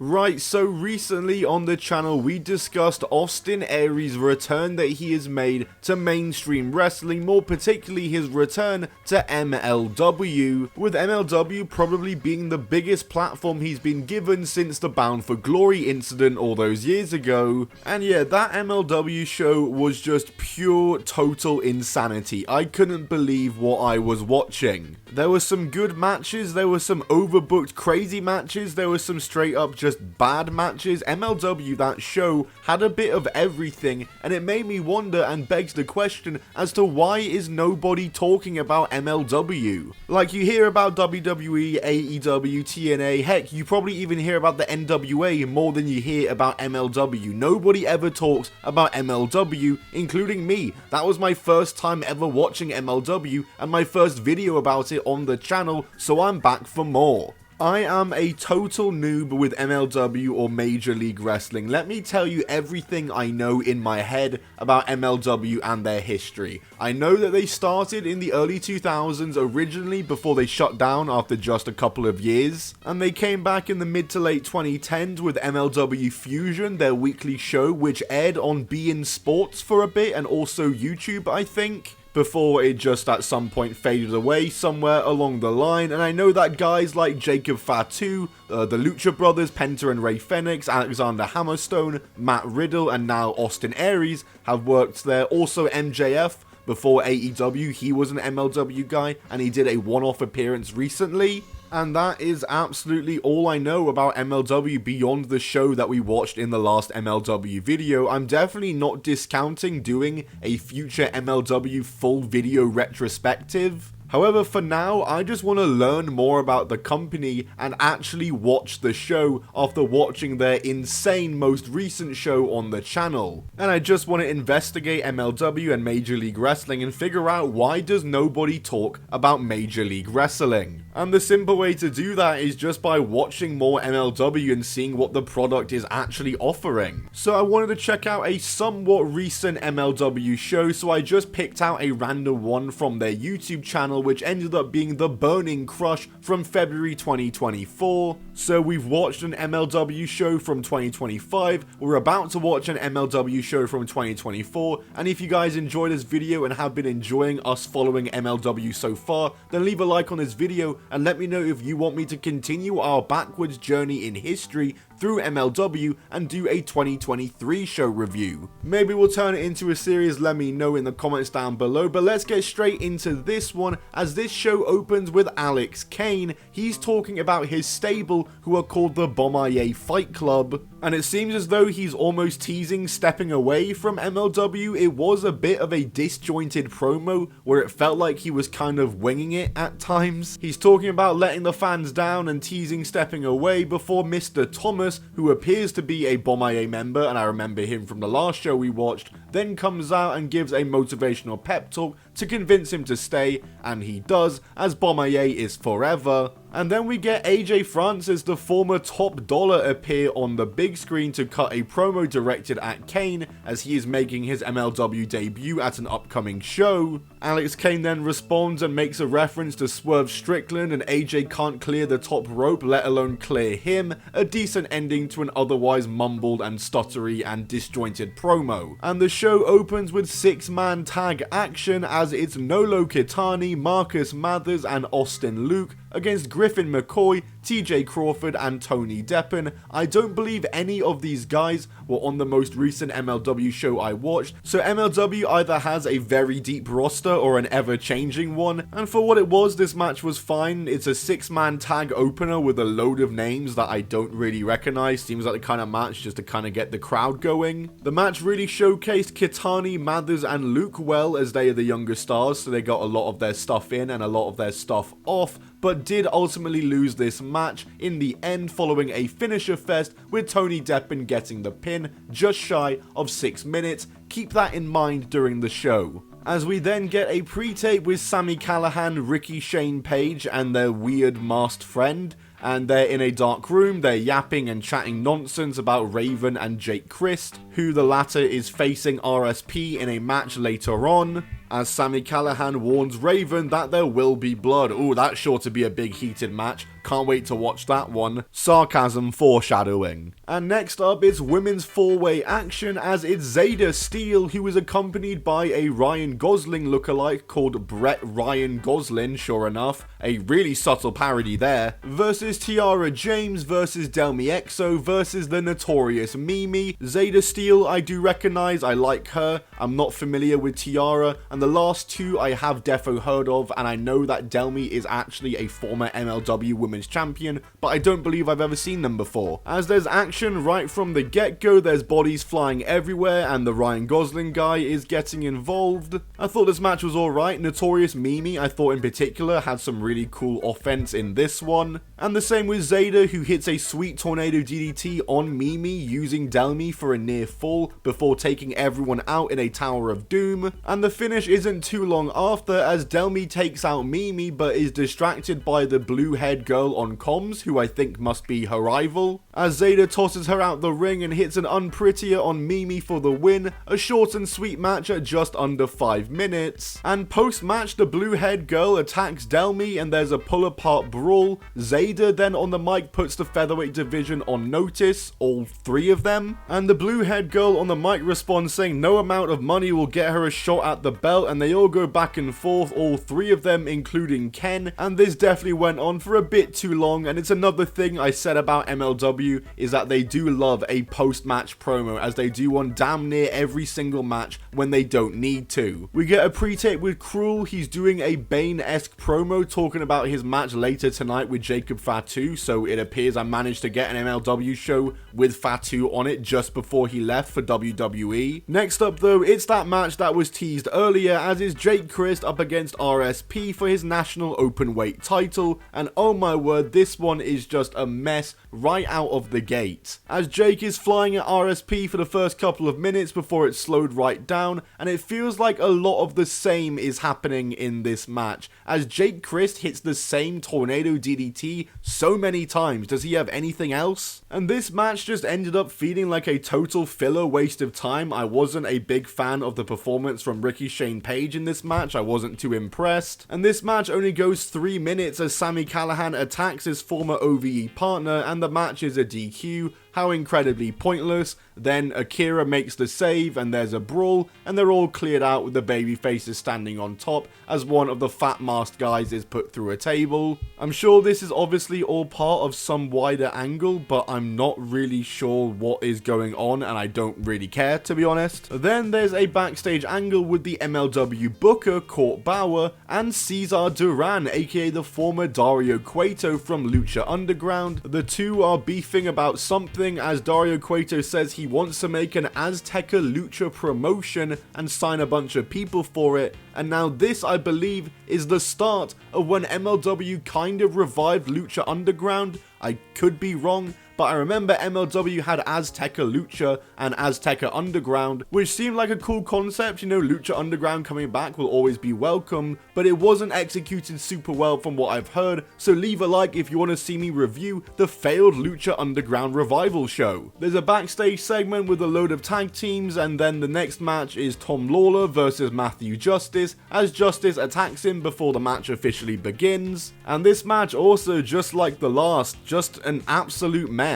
Right, so recently on the channel we discussed Austin Aries' return that he has made to mainstream wrestling, more particularly his return to MLW, with MLW probably being the biggest platform he's been given since the Bound for Glory incident all those years ago. And yeah, that MLW show was just pure total insanity. I couldn't believe what I was watching. There were some good matches, there were some overbooked crazy matches, there were some straight up just bad matches. MLW, that show, had a bit of everything, and it made me wonder and begs the question as to why is nobody talking about MLW? Like, you hear about WWE, AEW, TNA, heck, you probably even hear about the NWA more than you hear about MLW. Nobody ever talks about MLW, including me. That was my first time ever watching MLW, and my first video about it on the channel, so I'm back for more. I am a total noob with MLW or Major League Wrestling. Let me tell you everything I know in my head about MLW and their history. I know that they started in the early 2000s originally before they shut down after just a couple of years. And they came back in the mid to late 2010s with MLW Fusion, their weekly show, which aired on beIN Sports for a bit and also YouTube, I think, before it just at some point faded away somewhere along the line. And I know that guys like Jacob Fatu, the Lucha Brothers, Penta and Ray Fenix, Alexander Hammerstone, Matt Riddle, and now Austin Aries have worked there. Also MJF, before AEW, he was an MLW guy, and he did a one-off appearance recently. And that is absolutely all I know about MLW beyond the show that we watched in the last MLW video. I'm definitely not discounting doing a future MLW full video retrospective. However, for now, I just want to learn more about the company and actually watch the show after watching their insane most recent show on the channel. And I just want to investigate MLW and Major League Wrestling and figure out why does nobody talk about Major League Wrestling. And the simple way to do that is just by watching more MLW and seeing what the product is actually offering. So I wanted to check out a somewhat recent MLW show, so I just picked out a random one from their YouTube channel, which ended up being The Burning Crush from February 2024. So we've watched an MLW show from 2025, we're about to watch an MLW show from 2024, and if you guys enjoyed this video and have been enjoying us following MLW so far, then leave a like on this video and let me know if you want me to continue our backwards journey in history through MLW and do a 2023 show review. Maybe we'll turn it into a series, let me know in the comments down below, but let's get straight into this one, as this show opens with Alex Kane. He's talking about his stable, who are called the Bomaye Fight Club, and it seems as though he's almost teasing stepping away from MLW. It was a bit of a disjointed promo, where it felt like he was kind of winging it at times. He's talking about letting the fans down and teasing stepping away before Mr. Thomas, who appears to be a Bomaye member, and I remember him from the last show we watched, then comes out and gives a motivational pep talk to convince him to stay, and he does, as Bomaye is forever. And then we get AJ Francis, the former Top Dollar, appear on the big screen to cut a promo directed at Kane as he is making his MLW debut at an upcoming show. Alex Kane then responds and makes a reference to Swerve Strickland, and AJ can't clear the top rope, let alone clear him. A decent ending to an otherwise mumbled and stuttery and disjointed promo. And the show opens with 6-man tag action as it's Nolo Kitani, Marcus Mathers, and Austin Luke against Griffin McCoy, TJ Crawford, and Tony Deppen. I don't believe any of these guys were on the most recent MLW show I watched, so MLW either has a very deep roster or an ever-changing one, and for what it was, this match was fine. It's a 6-man tag opener with a load of names that I don't really recognize. Seems like the kind of match just to kind of get the crowd going. The match really showcased Kitani, Mathers, and Luke well, as they are the younger stars, so they got a lot of their stuff in and a lot of their stuff off, but did ultimately lose this match in the end following a finisher fest with Tony Deppen getting the pin just shy of 6 minutes. Keep that in mind during the show. As we then get a pre-tape with Sami Callihan, Ricky Shane Page, and their weird masked friend, and they're in a dark room, they're yapping and chatting nonsense about Raven and Jake Christ, who the latter is facing RSP in a match later on, as Sami Callihan warns Raven that there will be blood. Ooh, that's sure to be a big heated match. can't wait to watch that one. Sarcasm foreshadowing. And next up, it's women's 4-way action, as it's Zayda Steel, who is accompanied by a Ryan Gosling lookalike called Brett Ryan Goslin, sure enough, a really subtle parody there, versus Tiara James versus Delmi Exo versus the notorious Mimi. Zayda Steel I do recognize, I like her, I'm not familiar with Tiara, and the last two I have defo heard of, and I know that Delmi is actually a former MLW Women's Champion, but I don't believe I've ever seen them before. As there's action right from the get-go, there's bodies flying everywhere, and the Ryan Gosling guy is getting involved. I thought this match was alright. Notorious Mimi, I thought in particular, had some really cool offense in this one. And the same with Zayda, who hits a sweet tornado DDT on Mimi using Delmi for a near fall before taking everyone out in a Tower of Doom. And the finish isn't too long after, as Delmi takes out Mimi but is distracted by the blue-haired girl on comms, who I think must be her rival. As Zayda tosses her out the ring and hits an unprettier on Mimi for the win, a short and sweet match at just under 5 minutes. And post-match, the blue-haired girl attacks Delmi and there's a pull-apart brawl. Zayda then on the mic puts the featherweight division on notice, all 3 of them, and the blue-haired girl on the mic responds saying no amount of money will get her a shot at the belt, and they all go back and forth, all 3 of them including Ken, and this definitely went on for a bit too long. And it's another thing I said about MLW is that they do love a post-match promo, as they do on damn near every single match when they don't need to. We get a pre-tape with Cruel. He's doing a Bane-esque promo talking about his match later tonight with Jacob Fatu, so it appears I managed to get an MLW show with Fatu on it just before he left for WWE. Next up though, it's that match that was teased earlier, as is Jake Crist up against RSP for his national openweight title, and oh my word, this one is just a mess right out of the gate, as Jake is flying at RSP for the first couple of minutes before it's slowed right down, and it feels like a lot of the same is happening in this match, as Jake Crist hits the same tornado DDT so many times. Does he have anything else? And this match just ended up feeling like a total filler waste of time. I wasn't a big fan of the performance from Ricky Shane Page in this match. I wasn't too impressed, and this match only goes 3 minutes as Sami Callihan attacks his former OVE partner, and the match is a DQ. How incredibly pointless. Then Akira makes the save and there's a brawl, and they're all cleared out with the babyfaces standing on top as one of the fat masked guys is put through a table. I'm sure this is obviously all part of some wider angle, but I'm not really sure what is going on, and I don't really care, to be honest. Then there's a backstage angle with the MLW booker Court Bauer and Cesar Duran, aka the former Dario Cueto from Lucha Underground. The two are beefing about something, as Dario Cueto says he wants to make an Azteca Lucha promotion and sign a bunch of people for it, and now this, I believe, is the start of when MLW kind of revived Lucha Underground. I could be wrong, but I remember MLW had Azteca Lucha and Azteca Underground, which seemed like a cool concept. You know, Lucha Underground coming back will always be welcome, but it wasn't executed super well from what I've heard, so leave a like if you want to see me review the failed Lucha Underground revival show. There's a backstage segment with a load of tag teams, and then the next match is Tom Lawlor versus Matthew Justice, as Justice attacks him before the match officially begins. And this match also, just like the last, just an absolute mess.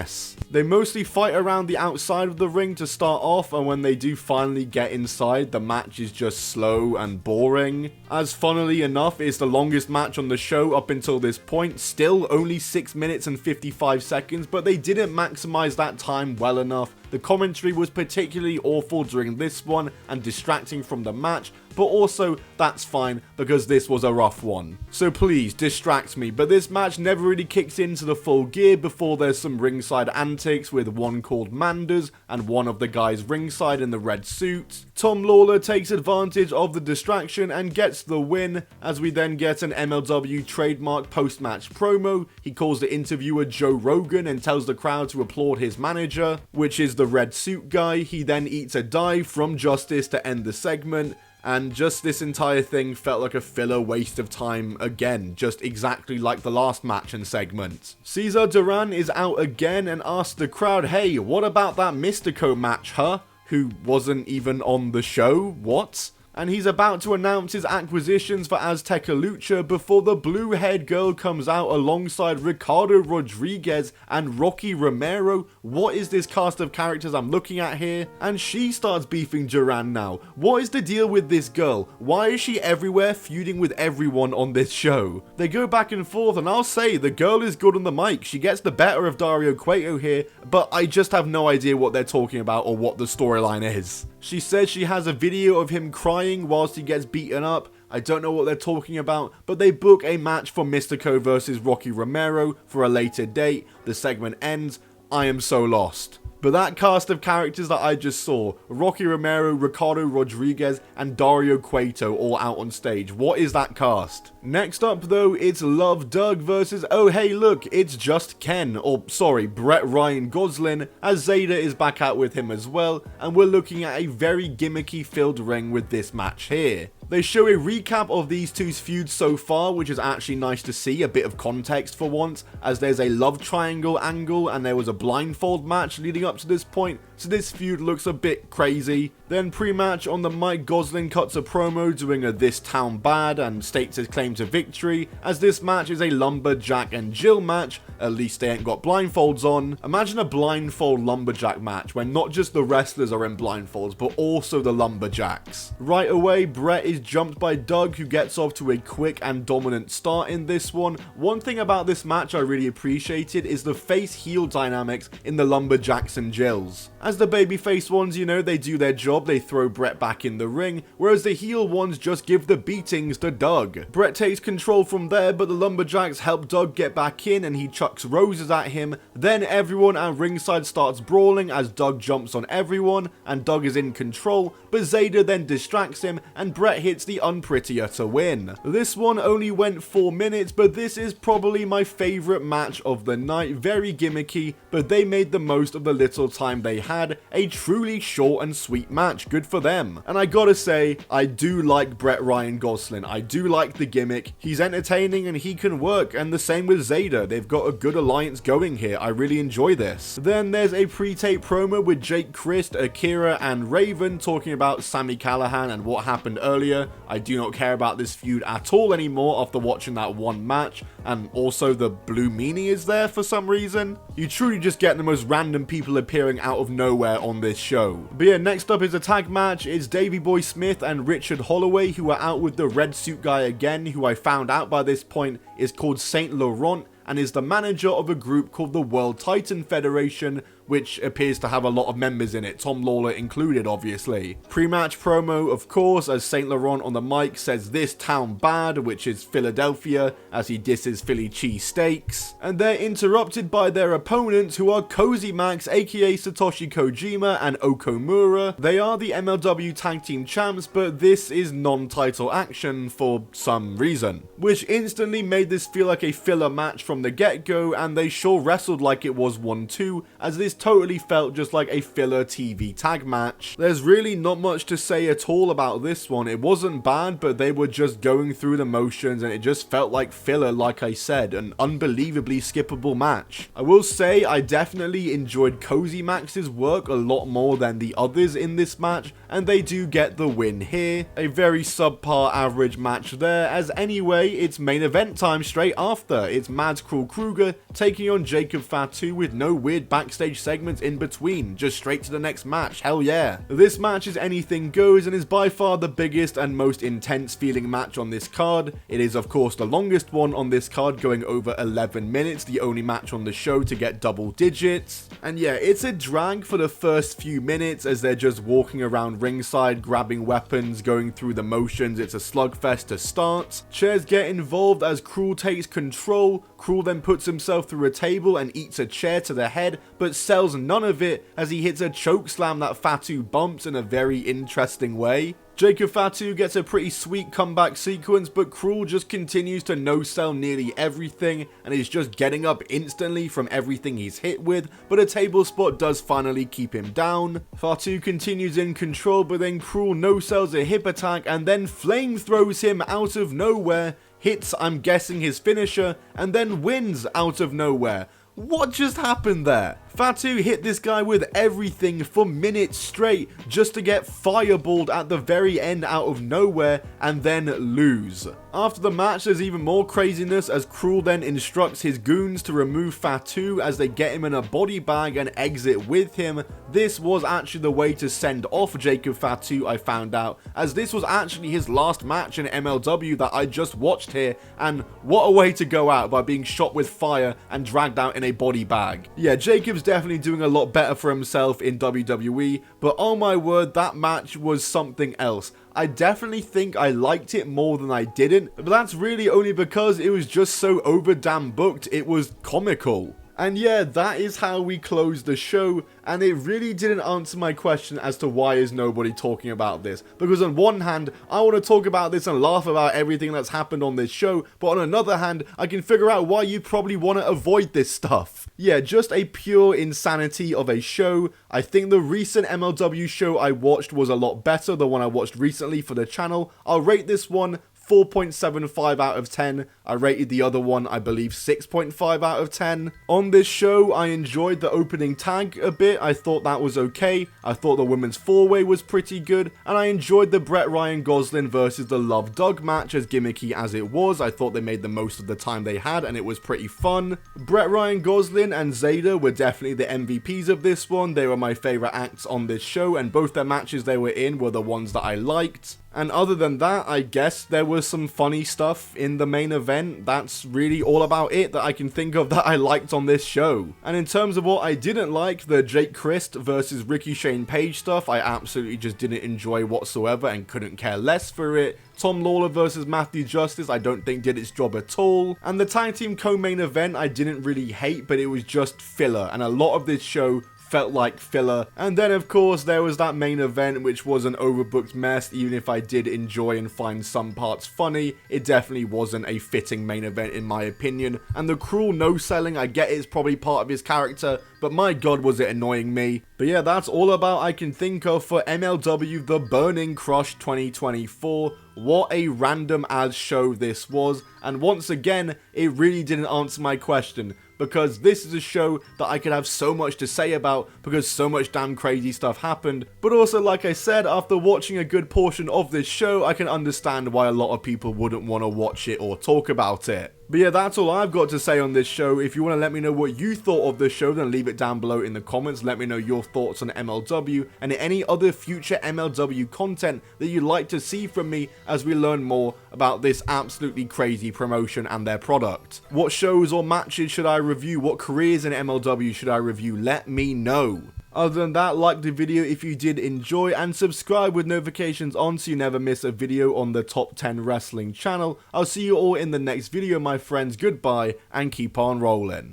They mostly fight around the outside of the ring to start off, and when they do finally get inside, the match is just slow and boring. As funnily enough, it's the longest match on the show up until this point, still only 6 minutes and 55 seconds, but they didn't maximize that time well enough. The commentary was particularly awful during this one and distracting from the match, but also that's fine because this was a rough one. So please distract me, but this match never really kicks into the full gear before there's some ringside antics with one called Manders and one of the guys ringside in the red suit. Tom Lawlor takes advantage of the distraction and gets the win, as we then get an MLW trademark post-match promo. He calls the interviewer Joe Rogan and tells the crowd to applaud his manager, which is the red suit guy. He then eats a dive from Justice to end the segment, and just this entire thing felt like a filler waste of time again, just exactly like the last match and segment. Cesar Duran is out again and asks the crowd, hey, what about that Mystico match, huh? Who wasn't even on the show? What? and he's about to announce his acquisitions for Azteca Lucha before the blue-haired girl comes out alongside Ricardo Rodriguez and Rocky Romero. What is this cast of characters I'm looking at here? And she starts beefing Duran now. What is the deal with this girl? Why is she everywhere feuding with everyone on this show? They go back and forth, and I'll say the girl is good on the mic. She gets the better of Dario Cueto here, but I just have no idea what they're talking about or what the storyline is. She says she has a video of him crying whilst he gets beaten up. I don't know what they're talking about, but they book a match for Mystico versus Rocky Romero for a later date. The segment ends. I am so lost. But that cast of characters that I just saw, Rocky Romero, Ricardo Rodriguez, and Dario Cueto all out on stage. What is that cast? Next up though, it's Love Doug versus, oh hey look, it's just Ken, or sorry, Brett Ryan Goslin, as Zayda is back out with him as well, and we're looking at a very gimmicky filled ring with this match here. They show a recap of these two's feuds so far, which is actually nice to see, a bit of context for once, as there's a love triangle angle and there was a blindfold match leading up to this point, so this feud looks a bit crazy. Then pre-match on the mic, Goslin cuts a promo doing a "This Town Bad" and states his claim to victory, as this match is a Lumberjack and Jill match. At least they ain't got blindfolds on. Imagine a blindfold Lumberjack match where not just the wrestlers are in blindfolds, but also the Lumberjacks. Right away, Brett is jumped by Doug, who gets off to a quick and dominant start in this one. One thing about this match I really appreciated is the face-heel dynamics in the Lumberjacks and Jills. As the babyface ones, you know, they do their job, they throw Brett back in the ring, whereas the heel ones just give the beatings to Doug. Brett takes control from there, but the Lumberjacks help Doug get back in and he chucks roses at him. Then everyone at ringside starts brawling as Doug jumps on everyone and Doug is in control, but Zayda then distracts him and Brett hits the unprettier to win. This one only went 4 minutes, but this is probably my favourite match of the night. Very gimmicky, but they made the most of the little time they had. A truly short and sweet match. Good for them. And I gotta say, I do like Brett Ryan Goslin. I do like the gimmick. He's entertaining and he can work, and the same with Zayda. They've got a good alliance going here. I really enjoy this. Then there's a pre-tape promo with Jake Christ, Akira, and Raven talking about Sami Callihan and what happened earlier. I do not care about this feud at all anymore after watching that one match, and also the Blue Meanie is there for some reason. You truly just get the most random people appearing out of nowhere on this show. But yeah, next up is a tag match. It's Davey Boy Smith and Richard Holloway, who are out with the red suit guy again, who I found out by this point is called Saint Laurent and is the manager of a group called the World Titan Federation, which appears to have a lot of members in it, Tom Lawlor included, obviously. Pre-match promo, of course, as Saint Laurent on the mic says "This Town Bad," which is Philadelphia, as he disses Philly cheesesteaks. And they're interrupted by their opponents, who are Cozy Max, aka Satoshi Kojima, and Okamura. They are the MLW Tag Team Champs, but this is non-title action for some reason, which instantly made this feel like a filler match from the get-go, and they sure wrestled like it was one too, as this totally felt just like a filler TV tag match. There's really not much to say at all about this one. It wasn't bad, but they were just going through the motions and it just felt like filler, like I said, an unbelievably skippable match. I will say I definitely enjoyed Cozy Max's work a lot more than the others in this match, and they do get the win here. A very subpar average match there, as anyway, it's main event time straight after. It's Mads Krul Kruger taking on Jacob Fatu with no weird backstage segments in between, just straight to the next match. Hell yeah. This match is anything goes and is by far the biggest and most intense feeling match on this card. It is of course the longest one on this card, going over 11 minutes, the only match on the show to get double digits. And yeah, it's a drag for the first few minutes as they're just walking around ringside, grabbing weapons, going through the motions. It's a slugfest to start. Chairs get involved as Krul takes control. Krul then puts himself through a table and eats a chair to the head, but sells none of it as he hits a choke slam that Fatu bumps in a very interesting way. Jacob Fatu gets a pretty sweet comeback sequence, but Krul just continues to no-sell nearly everything and is just getting up instantly from everything he's hit with, but a table spot does finally keep him down. Fatu continues in control, but then Krul no-sells a hip attack and then flame throws him out of nowhere, hits, I'm guessing, his finisher, and then wins out of nowhere. What just happened there? Fatu hit this guy with everything for minutes straight just to get fireballed at the very end out of nowhere and then lose. After the match, there's even more craziness as Cruel then instructs his goons to remove Fatu as they get him in a body bag and exit with him. This was actually the way to send off Jacob Fatu, I found out, as this was actually his last match in MLW that I just watched here, and what a way to go out by being shot with fire and dragged out in a body bag. Yeah, Jacob's definitely doing a lot better for himself in WWE, but oh my word, that match was something else. I definitely think I liked it more than I didn't, but that's really only because it was just so over damn booked, it was comical. And yeah, that is how we closed the show, and it really didn't answer my question as to why is nobody talking about this. Because on one hand, I want to talk about this and laugh about everything that's happened on this show, but on another hand, I can figure out why you probably want to avoid this stuff. Yeah, just a pure insanity of a show. I think the recent MLW show I watched was a lot better, the one I watched recently for the channel. I'll rate this one 4.75 out of 10. I rated the other one, I believe, 6.5 out of 10. On this show, I enjoyed the opening tag a bit. I thought that was okay. I thought the women's four-way was pretty good. And I enjoyed the Brett Ryan Gosling versus the Love Doug match, as gimmicky as it was. I thought they made the most of the time they had, and it was pretty fun. Brett Ryan Gosling and Zayda were definitely the MVPs of this one. They were my favorite acts on this show, and both their matches they were in were the ones that I liked. And other than that, I guess there was some funny stuff in the main event. That's really all about it that I can think of that I liked on this show. And in terms of what I didn't like, the Jake Christ versus Ricky Shane Page stuff, I absolutely just didn't enjoy whatsoever and couldn't care less for it. Tom Lawlor versus Matthew Justice, I don't think did its job at all. And the tag team co-main event, I didn't really hate, but it was just filler. And a lot of this show felt like filler. And then of course there was that main event, which was an overbooked mess. Even if I did enjoy and find some parts funny, it definitely wasn't a fitting main event in my opinion. And the Cruel no selling, I get it's probably part of his character, but my god was it annoying me. But yeah, that's all about I can think of for MLW The Burning Crush 2024. What a random ass show this was, and once again, it really didn't answer my question, because this is a show that I could have so much to say about because so much damn crazy stuff happened. But also, like I said, after watching a good portion of this show, I can understand why a lot of people wouldn't want to watch it or talk about it. But yeah, that's all I've got to say on this show. If you want to let me know what you thought of this show, then leave it down below in the comments. Let me know your thoughts on MLW and any other future MLW content that you'd like to see from me as we learn more about this absolutely crazy promotion and their product. What shows or matches should I review? What careers in MLW should I review? Let me know. Other than that, like the video if you did enjoy, and subscribe with notifications on so you never miss a video on the Top 10 Wrestling channel. I'll see you all in the next video, my friends. Goodbye, and keep on rolling.